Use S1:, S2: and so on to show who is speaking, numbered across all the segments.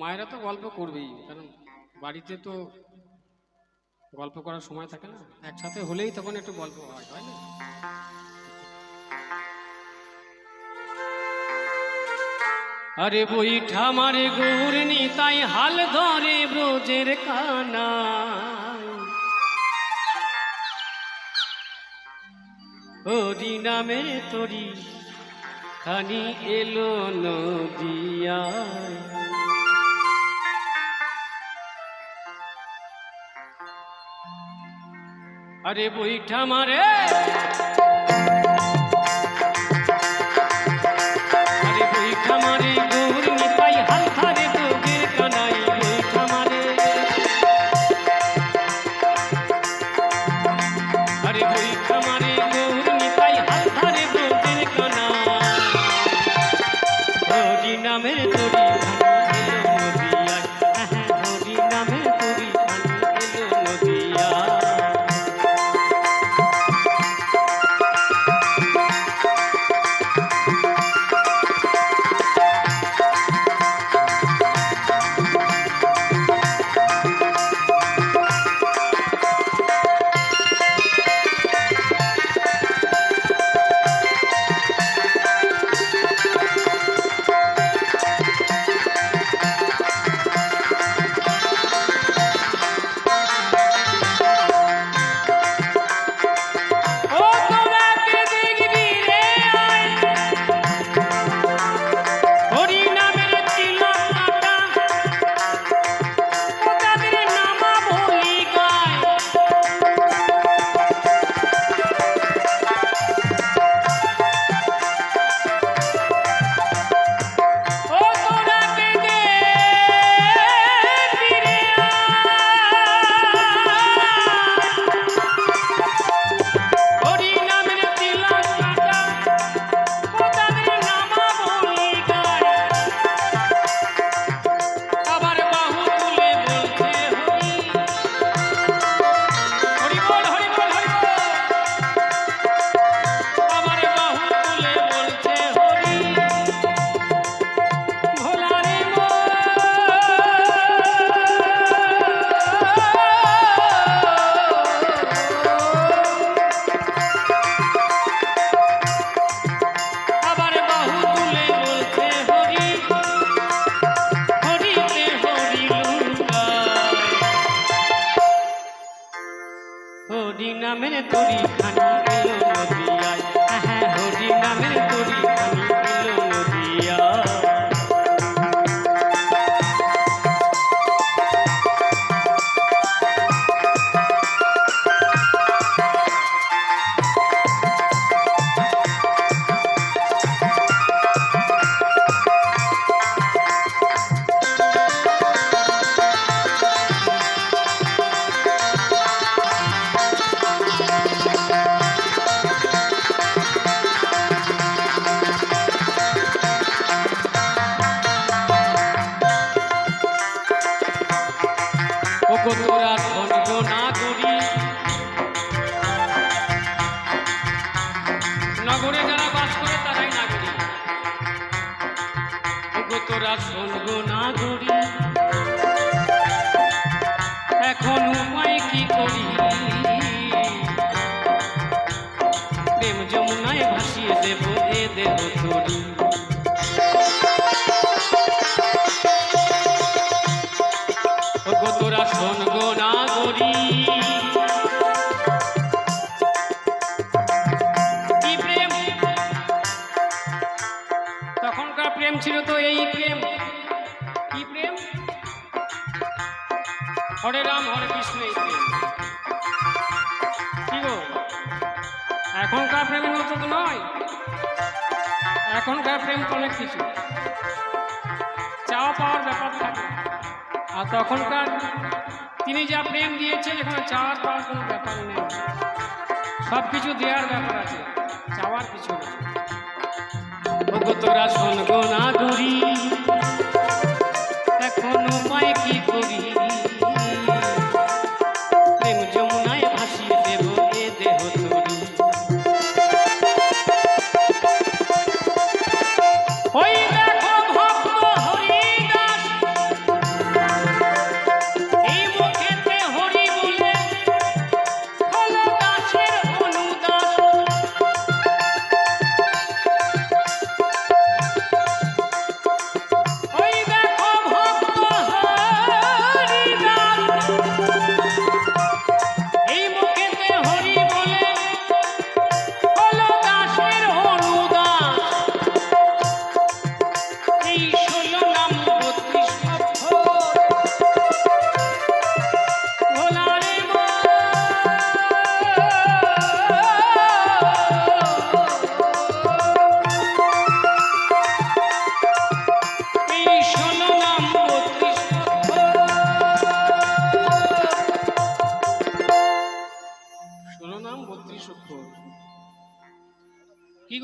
S1: মায়েরা তো গল্প করবেই, কারণ বাড়িতে তো গল্প করার সময় থাকে না, একসাথে হলেই তখন একটু গল্প হয়, হয় না? আরে বইঠা মারে গৌর নিতাই হাল ধরে ব্রজের কানা, হরি নামে তরি খানি এলো নদিয়া। আরে বইঠা মারে গৌর নিতাই হাল ধরে ব্রজের কানাই, বইঠা মারে আরে বইঠা মারে গৌর নিতাই হাল ধরে ব্রজের কানা, হরি নামের তরি খানি এলো নদিয়ায়, হরি নামের তরি খানি এলো নদিয়ায়। হরি নামের তরি খানি এলো নদিয়ায়, হ্যাঁ হরি নামের তরি খানি এলো নদিয়ায়। তোরা ধন্য নাগরী, নগরে যারা বাস করে তারাই নাগরী, তোরা ধন্য নাগরী, এখন উপায় কি করি, প্রেম যমুনায় ভাসিয়ে দেব এ দেহ তরি। তোরা শোন গো নাগরী, কি প্রেম, তখনকার প্রেম ছিল তো এই প্রেম, কি প্রেম, হরে রাম হরে কৃষ্ণ এই প্রেম, কি গো এখনকার প্রেমের মতো তো নয়, এখনকার প্রেম তো অনেক কিছু চাওয়া পাওয়ার ব্যাপার থাকে, আর তখনকার তিনি যা প্রেম দিয়েছেন এখানে চাওয়ার পাওয়ার কোনো ব্যাপার নেই, সব কিছু দেওয়ার ব্যাপার আছে, চাওয়ার কিছু নেই। তোরা শোন গো নাগরী, এখন উপায় কি করি, প্রেম যমুনায় ভাসিয়ে দেব এ দেহ তরি। ওই দেখো ভক্ত হরিদাস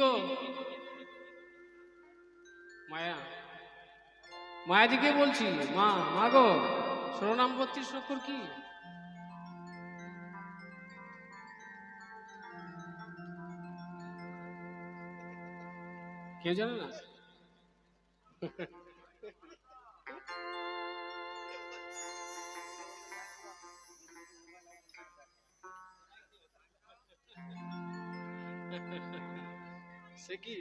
S1: গো মায়া, মায়াদিকে বলছি, মা মা গো, শিরোনাম 32 অক্ষর কি? কেউ জানে না? সে কি,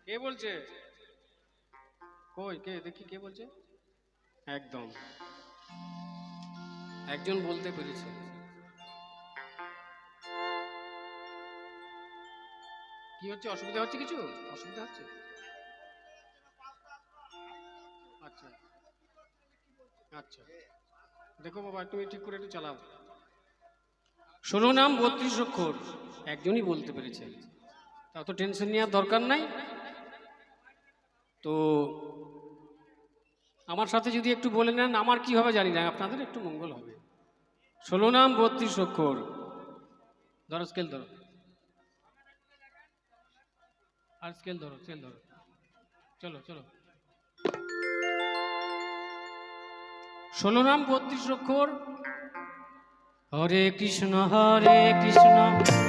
S1: কে বলছে? কই কে দেখি, কে বলছে? একদম একজন বলতে পেরেছে। কি হচ্ছে, অসুবিধা হচ্ছে? কিছু অসুবিধা হচ্ছে? আচ্ছা আচ্ছা, দেখো বাবা, তুমি ঠিক করে একটু চালাও। শিরোনাম 32 অক্ষর, একজনই বলতে পেরেছে, তা তো টেনশন নেওয়ার দরকার নাই। তো আমার সাথে যদি একটু বলে নেন, আমার কি হবে জানি না, আপনাদের একটু মঙ্গল হবে। শিরোনাম 32 অক্ষর, ধরো স্কেল ধরো, আর স্কেল ধরো, স্কেল ধরো, চলো চলো। শিরোনাম 32 অক্ষর। হরে কৃষ্ণ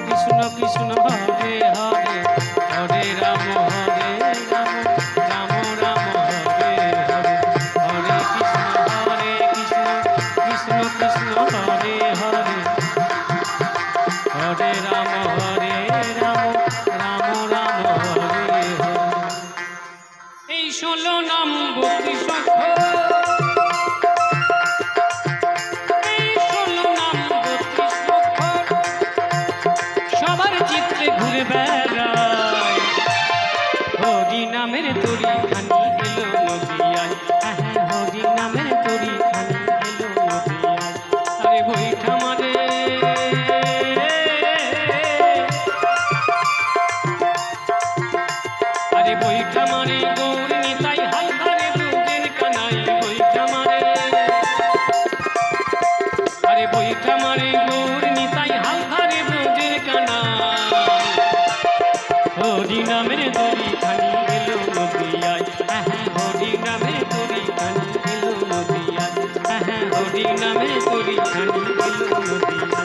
S1: কৃষ্ণ কৃষ্ণ হরে হরে, হরে রাম হরে রাম, রাম রাম হরে হরে, হরে কৃষ্ণ কৃষ্ণ কৃষ্ণ হরে হরে, হরে রাম রাম, রাম রাম হরে হরে। এই শিরোনাম 32 অক্ষর, ঘুরে বেড়ায় হরি নামের তরি খানি এলো নদিয়ায়, হরি নামের তরি খানি এলো নদিয়ায়। আরে বইটা মারে, আরে বইটা মারে গৌর নিতাই, হাল ধরে দুধের কানাই বইটা মারে, আরে বইটা মারে গৌর নিতাই, হাল ধরে দুধের কানাই। হরি নামের তরি খানি এলো নদিয়ায়, হরি নামের তরি খানি এলো নদিয়ায়, হরি নামের তরি খানি এলো নদিয়ায়।